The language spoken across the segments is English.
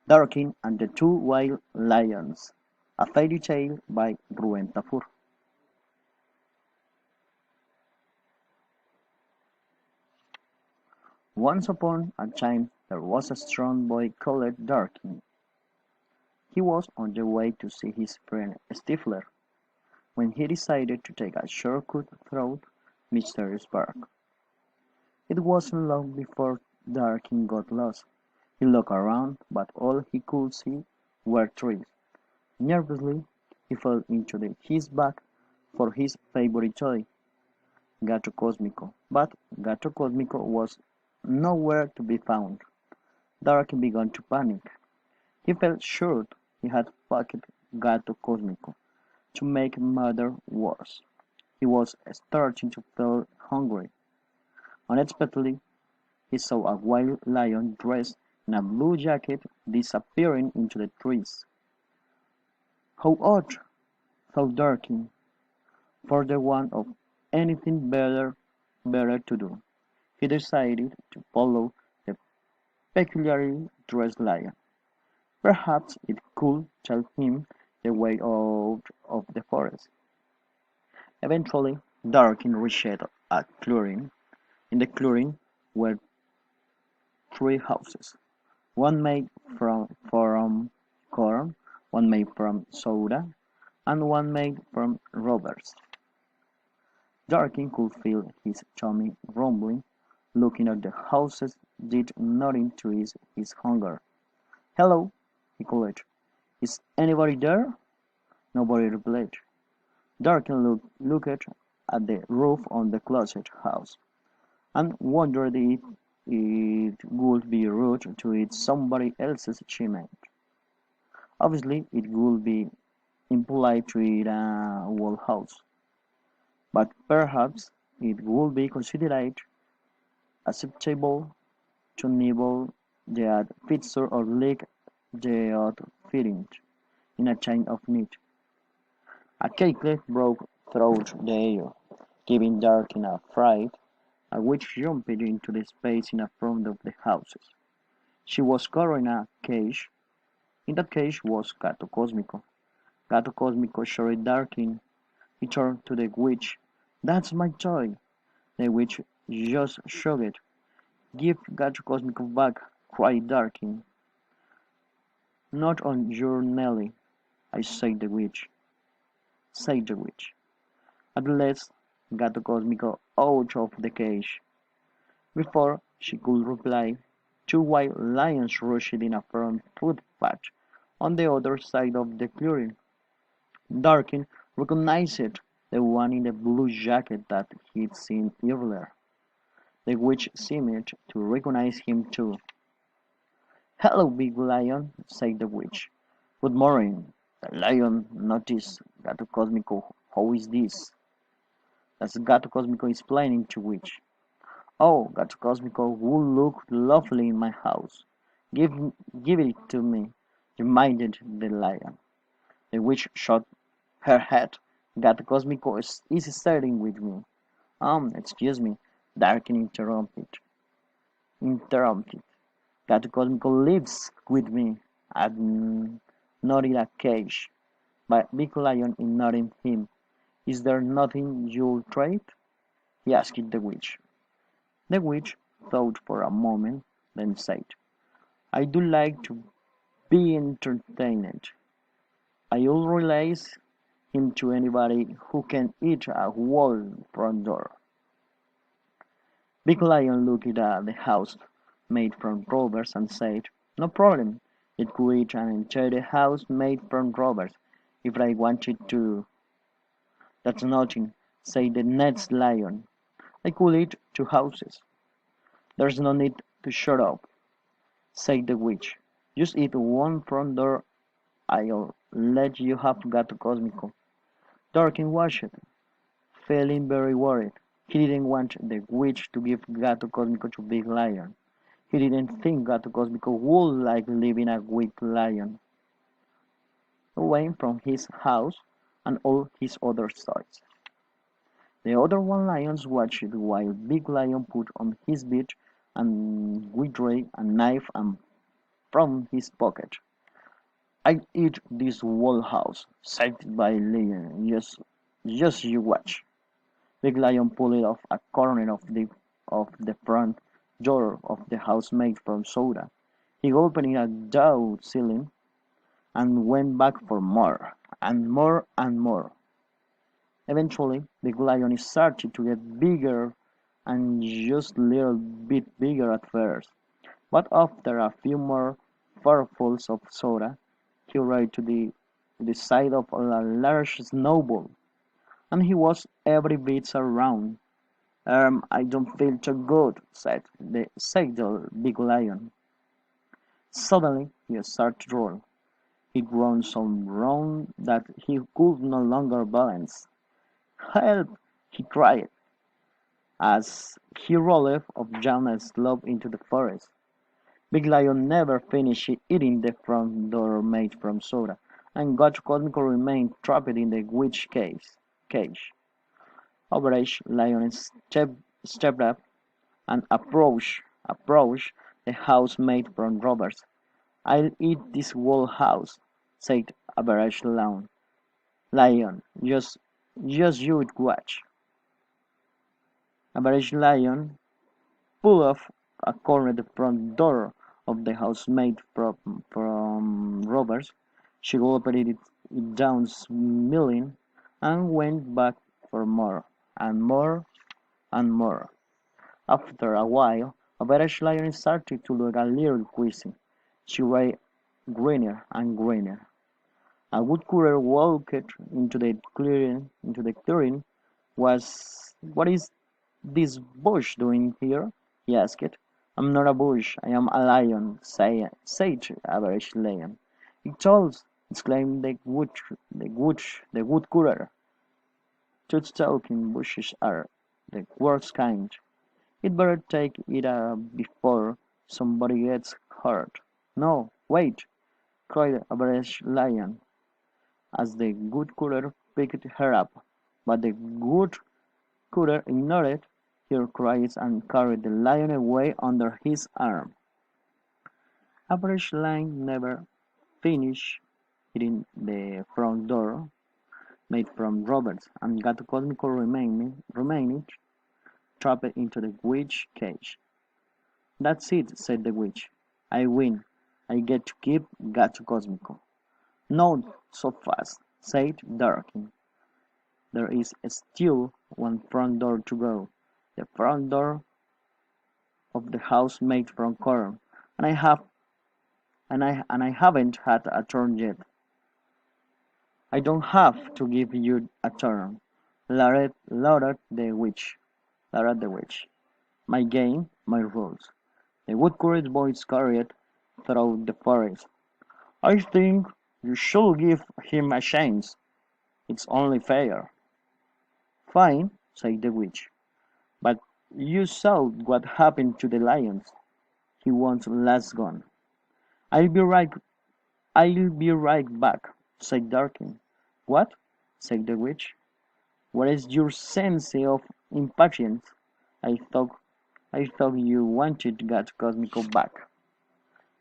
Darkin and the Two Wild Lions, a fairy tale by Ruben Tafur. Once upon a time there was a strong boy called Darkin. He was on the way to see his friend Stifler when he decided to take a shortcut through Mysterious Park. It wasn't long before Darkin got lost. He looked around, but all he could see were trees. Nervously, he fell into his bag for his favorite toy, Gato Cosmico, but Gato Cosmico was nowhere to be found. Dark began to panic. He felt sure he had fucked Gato Cosmico. To make matters worse, he was starting to feel hungry. Unexpectedly, he saw a wild lion dressed in a blue jacket disappearing into the trees. How odd, thought Darkin, for the want of anything better to do. He decided to follow the peculiarly dressed lion. Perhaps it could tell him the way out of the forest. Eventually, Darkin reached a clearing. In the clearing were three houses, one made from corn, one made from soda, and one made from rubbers. Darkin could feel his tummy rumbling. Looking at the houses did nothing to ease his hunger. "Hello," he called. "Is anybody there?" Nobody replied. Darkin looked at the roof on the closet house, and wondered if it would be rude to eat somebody else's achievement. Obviously, it would be impolite to eat a whole house, but perhaps it would be considered acceptable to nibble the odd pizza or lick the odd filling in a chain of meat. A cackle broke through the air, giving Darkin a fright. A witch jumped into the space in front of the houses. She was carrying a cage. In that cage was Gato Cosmico. Gato Cosmico shouted Darkin. He turned to the witch. "That's my toy!" The witch just shrugged. "Give Gato Cosmico back!" cried Darkin. "Not on your Nelly," I said the witch. At last Gato Cosmico out of the cage. Before she could reply, two wild lions rushed in from footpath on the other side of the clearing. Darkin recognized the one in the blue jacket that he'd seen earlier. The witch seemed to recognize him too. "Hello, big lion," said the witch. "Good morning." The lion noticed Gato Cosmico. "How is this?" That's Gato Cosmico explaining to witch. "Oh, Gato Cosmico would look lovely in my house. Give, give it to me," reminded the lion. The witch shook her head. "Gato Cosmico is staying with me." Excuse me," Darkin interrupted. "Gato Cosmico lives with me, and not in a cage." But Big Lion ignored him. "Is there nothing you'll trade?" he asked the witch. The witch thought for a moment, then said, "I do like to be entertained. I'll release him to anybody who can eat a whole front door." Big Lion looked at the house made from robbers and said, "No problem. It could eat an entire house made from robbers if I wanted to." "That's nothing," said the next lion. "I could eat two houses." "There's no need to shut up," said the witch. "Just eat one front door. I'll let you have Gato Cosmico." Darkin watched, feeling very worried. He didn't want the witch to give Gato Cosmico to Big Lion. He didn't think Gato Cosmico would like leaving a weak lion away from his house and all his other toys. The other one lions watched while Big Lion put on his beard and withdrew a knife and from his pocket. "I'd eat this whole house," said by Lion. Just you watch." Big Lion pulled off a corner of the front door of the house made from soda. He opened a dough ceiling and went back for more, and more and more. Eventually, Big Lion started to get bigger and just a little bit bigger at first. But after a few more furfuls of soda, he rode to the side of a large snowball, and he was every bit around. I don't feel too good," said the big lion. Suddenly he started to roll. He'd grown so round that he could no longer balance. "Help!" he cried, as he rolled off down a slope into the forest. Big Lion never finished eating the front door made from soda, and Gotch Cosmico remained trapped in the cage. Average Lion stepped up and approached the house made from robbers. "I'll eat this whole house," said Average Lion. Just you watch." Average Lion pulled off a corner the front door of the house made from robbers. She opened it down smiling and went back for more, and more, and more. After a while, Average Lion started to look a little queasy. She got greener and greener. A woodcutter walked into the clearing. "What is this bush doing here?" he asked. "I'm not a bush, I am a lion," said Average Lion. "It tells," exclaimed the woodcutter. "Tooth-talking bushes are the worst kind. You'd better take it before somebody gets hurt." "No, wait!" cried Average Lion, as the woodcutter picked her up. But the woodcutter ignored her cries and carried the lion away under his arm. Average Lion never finished hitting the front door, made from robbers, and Gato Cosmico remained trapped into the witch cage. "That's it," said the witch. "I win. I get to keep Gato Cosmico." "Not so fast," said Darkin. "There is still one front door to go, the front door of the house made from corn, and I haven't had a turn yet." "I don't have to give you a turn," laughed the witch. "My game, my rules." The woodcutter's voice carried through the forest. "I think you should give him a chance. It's only fair." "Fine," said the witch. "But you saw what happened to the lions. He won't last gone." "I'll be right I'll be right back," said Darkin. "What?" said the witch. "Where is your sense of impatience? I thought I thought you wanted Gat Cosmico back."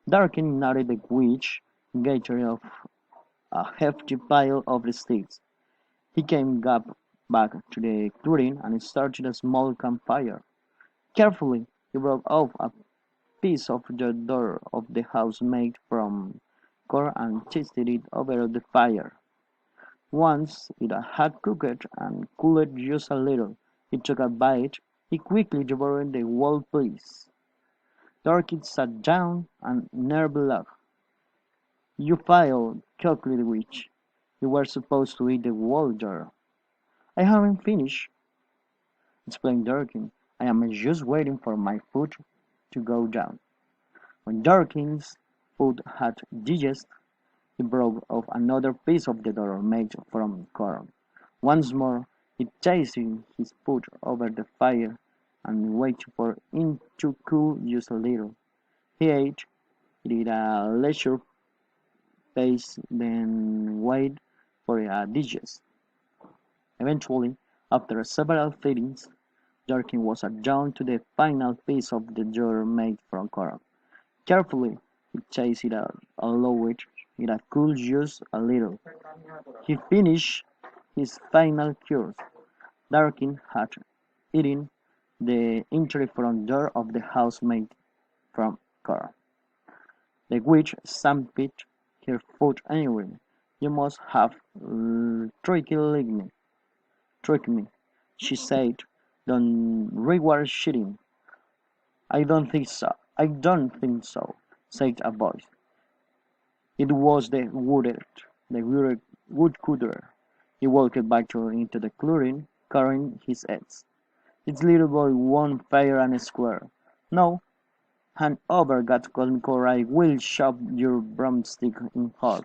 Darkin nodded. The witch gathered up a hefty pile of sticks. He came back to the clearing and started a small campfire. Carefully, he broke off a piece of the door of the house made from corn and tasted it over the fire. Once it had cooked and cooled just a little, he took a bite. He quickly devoured the whole piece. Darky sat down and nearly laughed. "You failed," chuckled the witch. "You were supposed to eat the whole jar." "I haven't finished," explained Durkin. "I am just waiting for my foot to go down." When Durkin's foot had digested, he broke off another piece of the dough made from corn. Once more he tasted his foot over the fire and waited for it to cool just a little. He ate it at a leisure pace, then waited for it to digest. Eventually, after several feedings, Durkin was down to the final piece of the dough made from corn. Carefully, He chased it out, allowed it a cool just a little. He finished his final course. Darkin had eaten the entire front door of the house made from corn. The witch stamped her foot anywhere. "You must have tricked me," she said. "Don't reward cheating." I don't think so," said a voice. It was the woodcutter. He walked back into the clearing, carrying his axe. His little boy won fair and square. "No, hand over that cosmic or I will chop your broomstick in half."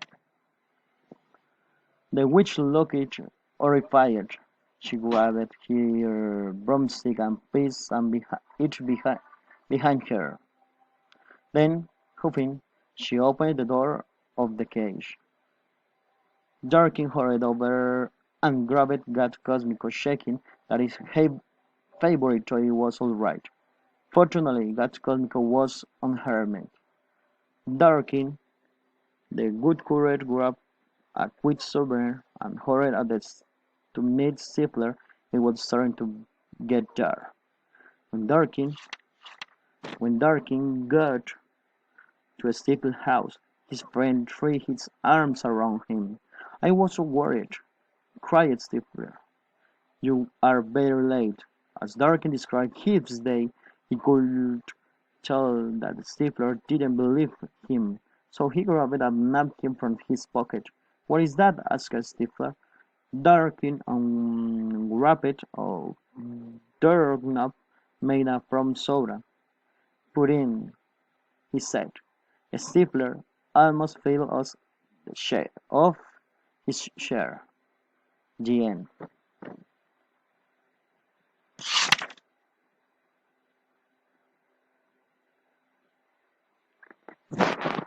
The witch looked horrified. She grabbed her broomstick and placed them behind her. Then, huffing, she opened the door of the cage. Darkin hurried over and grabbed that Cosmico, shaking that his favorite toy was all right. Fortunately, that Cosmico was unharmed. Darkin, the good curate, grabbed a quicksilver and hurried at this to meet Stifler. It was starting to get dark. When Darkin when Darkin got to Stifler's house, his friend threw his arms around him. "I was so worried," cried Stifler. "You are very late." As Darkin described his day, he could tell that Stifler didn't believe him, so he grabbed a napkin from his pocket. "What is that?" asked Stifler. Darkin unwrapped a doorknob made from soda. "Put in," he said. Stifler almost fell off his chair. The end.